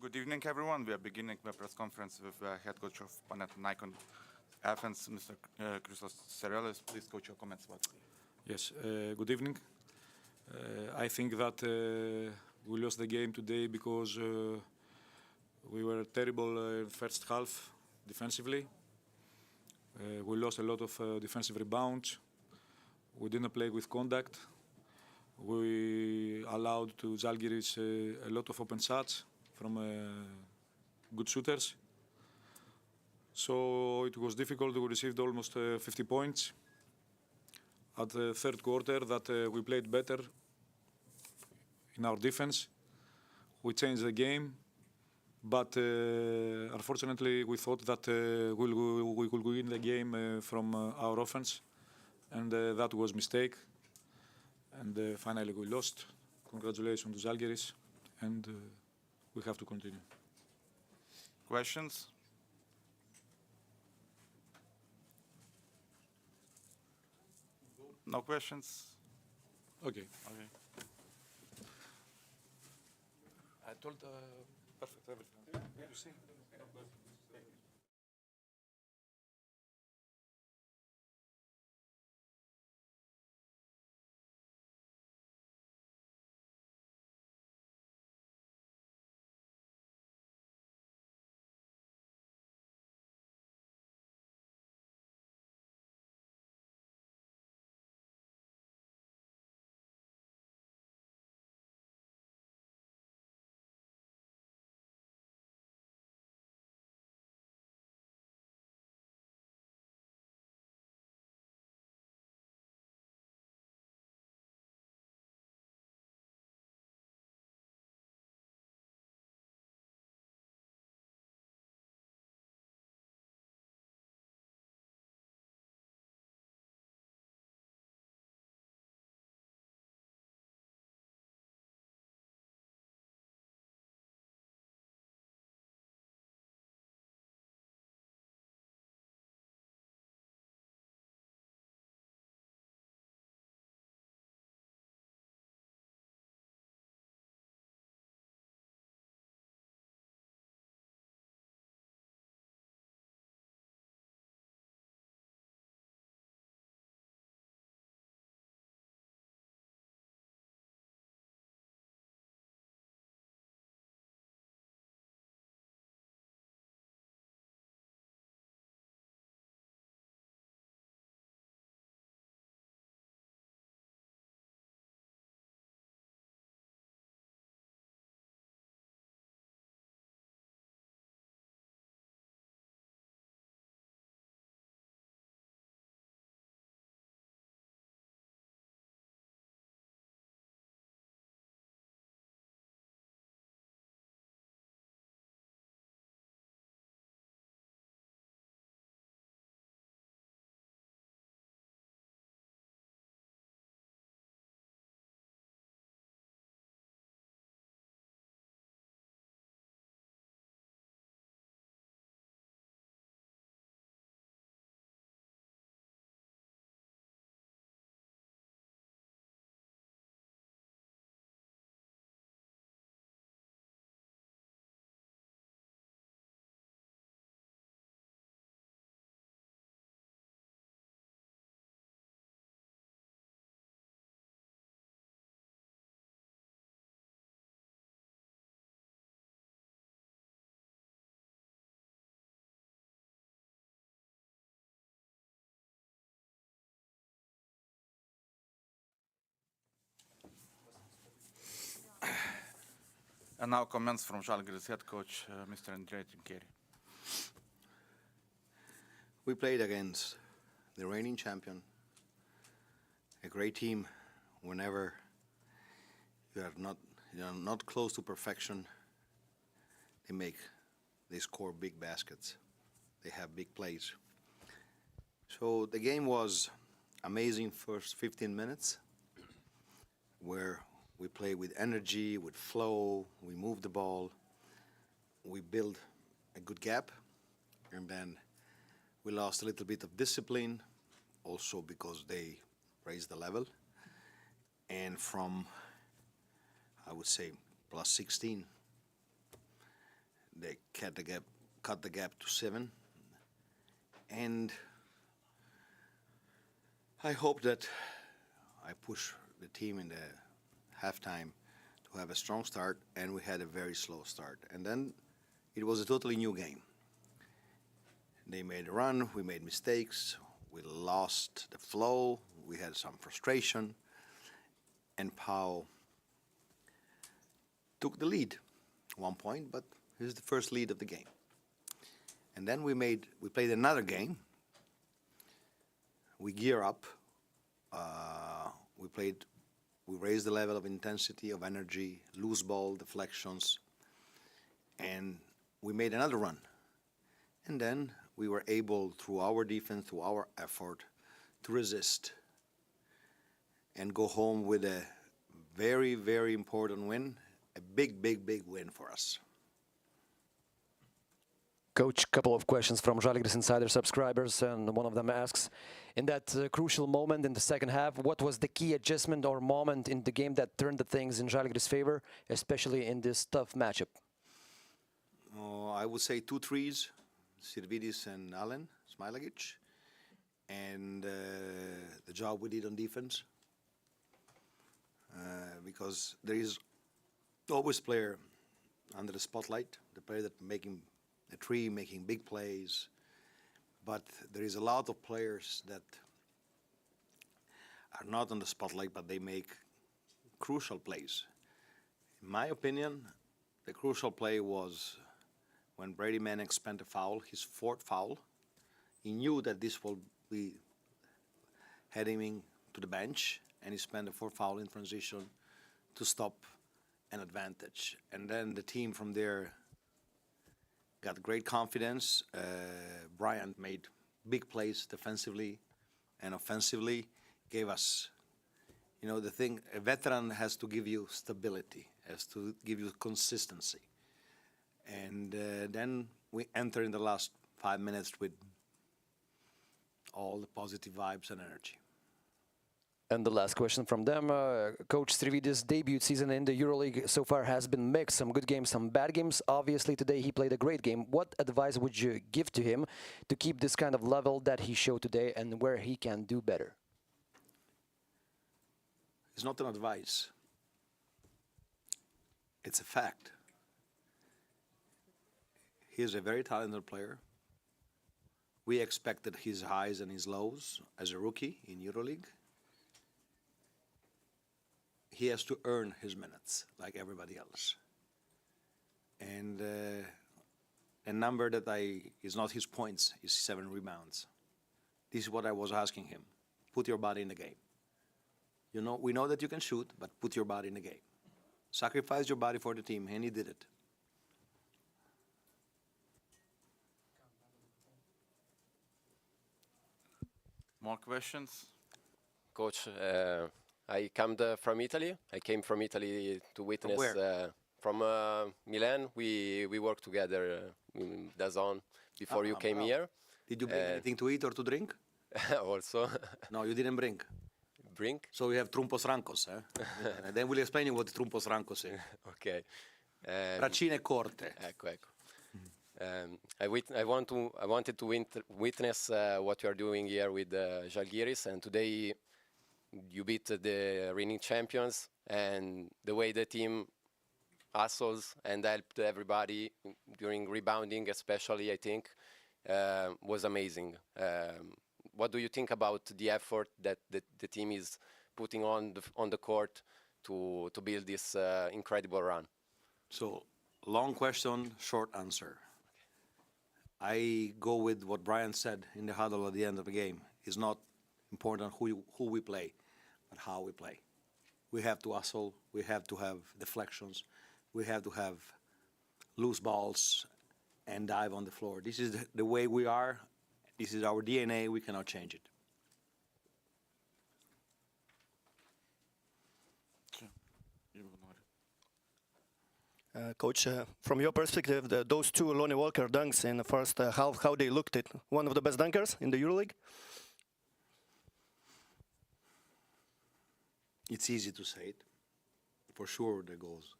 Good evening, everyone. We are beginning the press conference with the head coach of Panathinaikos Athens, Mr. Christos Serelis. Please, coach, your comments. Yes, good evening. I think that we lost the game today because we were terrible in first half defensively. We lost a lot of defensive rebounds. We didn't play with contact. We allowed to Zalgiris a lot of open shots from good shooters. So it was difficult. We received almost 50 points. At the third quarter that we played better in our defense. We changed the game, but unfortunately we thought that we could win the game from our offense, and that was a mistake. And finally we lost. Congratulations to Žalgiris, and we have to continue. Questions? No questions? Okay. I told perfect everything. You see? And now comments from Žalgiris head coach, Mr. Andrea Timkeri. We played against the reigning champion, a great team. Whenever you're not close to perfection, they score big baskets. They have big plays. So the game was amazing first 15 minutes, where we played with energy, with flow, we moved the ball, we built a good gap, and then we lost a little bit of discipline, also because they raised the level. And from, I would say, plus 16, they cut the gap to 7. And I hope that I push the team in the halftime to have a strong start, and we had a very slow start. And then it was a totally new game. They made a run, we made mistakes, we lost the flow, we had some frustration, and Pau took the lead, 1 point, but this is the first lead of the game. And then we played another game. We gear up. We raised the level of intensity, of energy, loose ball, deflections, and we made another run. And then we were able, through our defense, through our effort, to resist and go home with a very, very important win, a big, big, big win for us. Coach, couple of questions from Žalgiris Insider subscribers, and one of them asks, in that crucial moment in the second half, what was the key adjustment or moment in the game that turned the things in Žalgiris' favor, especially in this tough matchup? I would say 2 threes, Sirvidis and Alen Smilagic, and the job we did on defense. Because there is always player under the spotlight, the player that making a three, making big plays, but there is a lot of players that are not on the spotlight, but they make crucial plays. In my opinion, the crucial play was when Brady Manning spent a foul, his 4th foul. He knew that this will be heading to the bench, and he spent a 4th foul in transition to stop an advantage. And then the team from there got great confidence. Bryant made big plays defensively and offensively, gave us, the thing, a veteran has to give you stability, has to give you consistency. And then we enter in the last 5 minutes with all the positive vibes and energy. And the last question from them, Coach Srividis' debut season in the EuroLeague so far has been mixed, some good games, some bad games. Obviously today he played a great game. What advice would you give to him to keep this kind of level that he showed today and where he can do better? It's not an advice. It's a fact. He is a very talented player. We expected his highs and his lows as a rookie in EuroLeague. He has to earn his minutes like everybody else. And a number that is not his points is 7 rebounds. This is what I was asking him. Put your body in the game. We know that you can shoot, but put your body in the game. Sacrifice your body for the team, and he did it. More questions? Coach, I came from Italy. I came from Italy to witness. From where? From Milan. We worked together in DAZN before you came here. Did you bring anything to eat or to drink? Also. No, you didn't bring. Bring? So we have trumpos rancos, And then we'll explain you what trumpos rancos is. Okay. Braccine corte. Ecco. I wanted to witness what you are doing here with Žalgiris, and today you beat the reigning champions, and the way the team hustles and helped everybody during rebounding, especially, I think, was amazing. What do you think about the effort that the team is putting on the court to build this incredible run? So, long question, short answer. I go with what Brian said in the huddle at the end of the game. It's not important who we play, but how we play. We have to hustle. We have to have deflections. We have to have loose balls and dive on the floor. This is the way we are. This is our DNA. We cannot change it. Coach, from your perspective, those 2 Lonnie Walker dunks in the first half, how they looked it? One of the best dunkers in the EuroLeague? It's easy to say it. For sure, that goes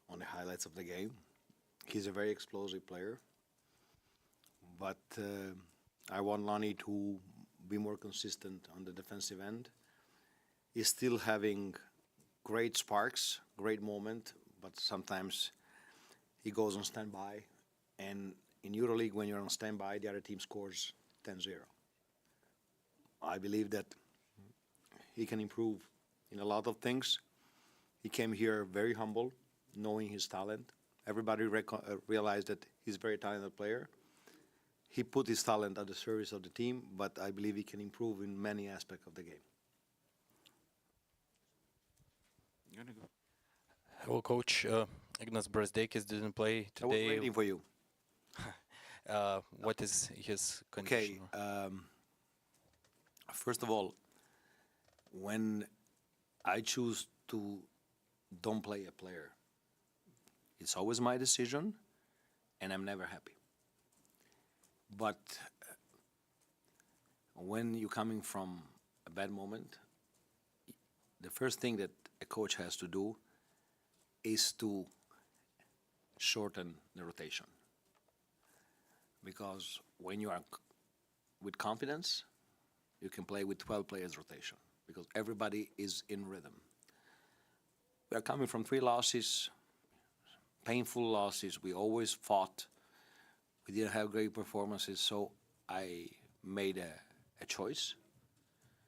on the highlights of the game. He's a very explosive player. But I want Lonnie to be more consistent on the defensive end. He's still having great sparks, great moment, but sometimes he goes on standby. And in EuroLeague, when you're on standby, the other team scores 10-0. I believe that he can improve in a lot of things. He came here very humble, knowing his talent. Everybody realized that he's a very talented player. He put his talent at the service of the team, but I believe he can improve in many aspects of the game. You wanna go? Hello, Coach. Ignas Brazdeikis didn't play I was today. waiting for you. What is his Okay. condition? First of all, when I choose to don't play a player, it's always my decision, and I'm never happy. But when you're coming from a bad moment, the first thing that a coach has to do is to shorten the rotation. Because when you are with confidence, you can play with 12 players rotation because everybody is in rhythm. We are coming from 3 losses, painful losses. We always fought. We didn't have great performances, so I made a choice.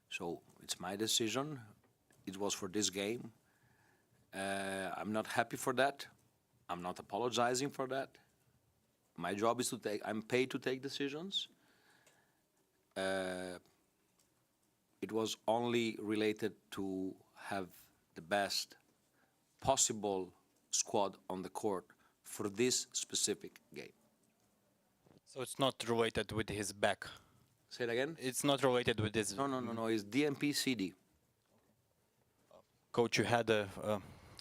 So it's my decision. It was for this game. I'm not happy for that. I'm not apologizing for that. My job is to take, I'm paid to take decisions. It was only related to have the best possible squad on the court for this specific game. So it's not related with his back. Say it again? It's not related with his. No. It's DMP CD. Coach, you had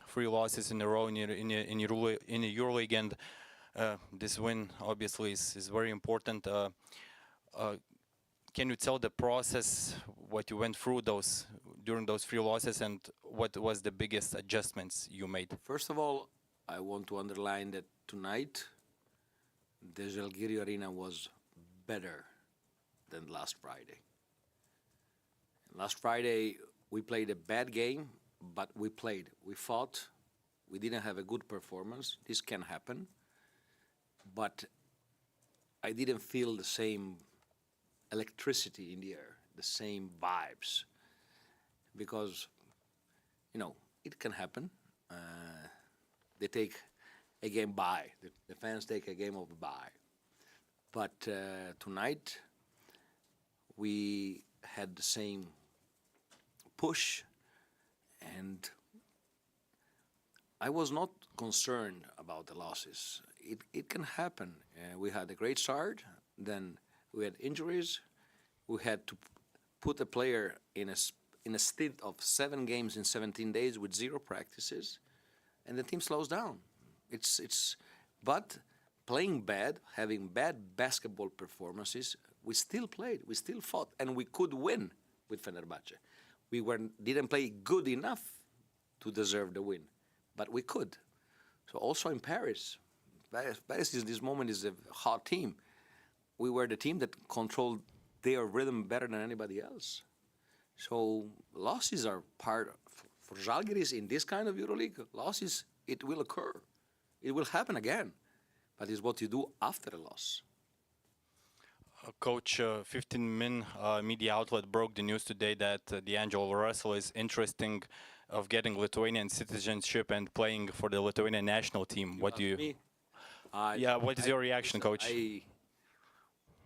3 losses in a row in the EuroLeague, and this win obviously is very important. Can you tell the process, what you went through during those 3 losses, and what was the biggest adjustments you made? First of all, I want to underline that tonight the Žalgirio Arena was better than last Friday. Last Friday we played a bad game, but we played. We fought. We didn't have a good performance. This can happen. But I didn't feel the same electricity in the air, the same vibes. Because, it can happen. They take a game by. The fans take a game of by. But tonight, we had the same push, and I was not concerned about the losses. It can happen. We had a great start, then we had injuries. We had to put a player in a stint of 7 games in 17 days with 0 practices, and the team slows down. But playing bad, having bad basketball performances, we still played, we still fought, and we could win with Fenerbahce. We didn't play good enough to deserve the win, but we could. So also in Paris is this moment is a hot team. We were the team that controlled their rhythm better than anybody else. So losses are part for Žalgiris in this kind of EuroLeague. Losses, it will occur. It will happen again. But it's what you do after a loss. Coach, 15 Min media outlet broke the news today that D'Angelo Russell is interested of getting Lithuanian citizenship and playing for the Lithuanian national team. What do you? Me? What is your reaction, Coach?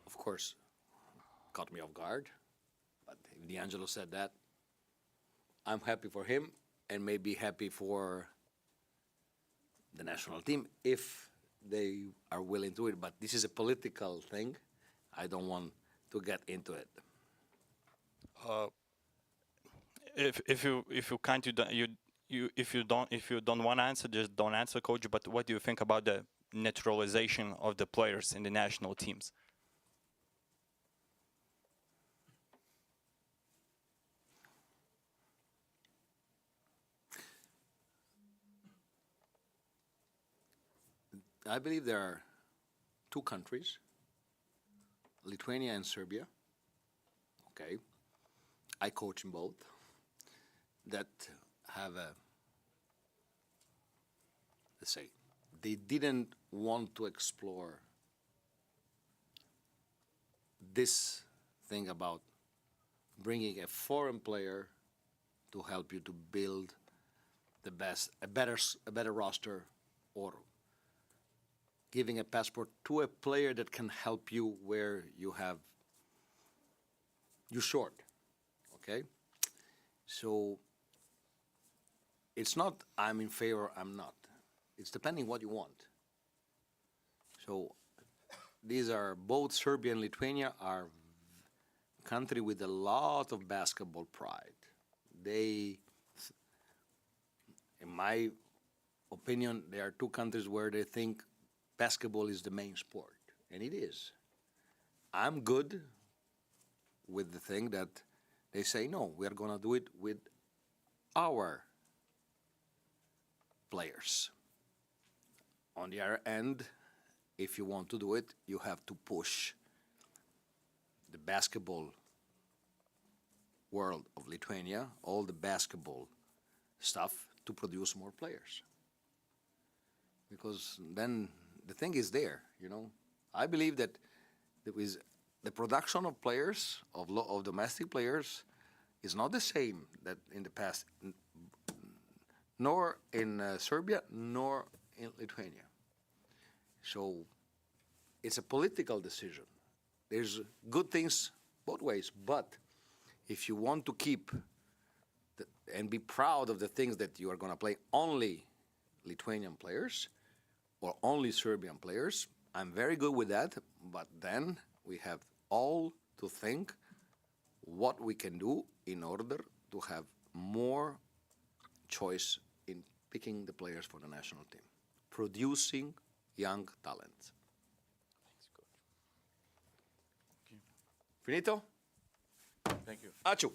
Of course, caught me off guard. But if D'Angelo said that, I'm happy for him and maybe happy for the national team if they are willing to do it. But this is a political thing. I don't want to get into it. If you can't, if you don't want to answer, just don't answer, Coach. But what do you think about the naturalization of the players in the national teams? I believe there are two countries, Lithuania and Serbia. Okay. I coach in both, that have a, let's say, they didn't want to explore this thing about bringing a foreign player to help you to build the best, a better roster, or giving a passport to a player that can help you where you have, you're short, okay? So it's not I'm in favor, I'm not. It's depending what you want. So these are both Serbia and Lithuania are country with a lot of basketball pride. They, in my opinion, there are two countries where they think basketball is the main sport, and it is. I'm good with the thing that they say, no, we are going to do it with our players. On the other end, if you want to do it, you have to push the basketball world of Lithuania, all the basketball stuff, to produce more players. Because then the thing is there, you know. I believe that there is the production of players, of domestic players, is not the same that in the past, nor in Serbia, nor in Lithuania. So it's a political decision. There's good things both ways, but if you want to keep and be proud of the things that you are going to play only Lithuanian players or only Serbian players, I'm very good with that, but then we have all to think what we can do in order to have more choice in picking the players for the national team, producing young talent. Finito? Thank you. Ačiū.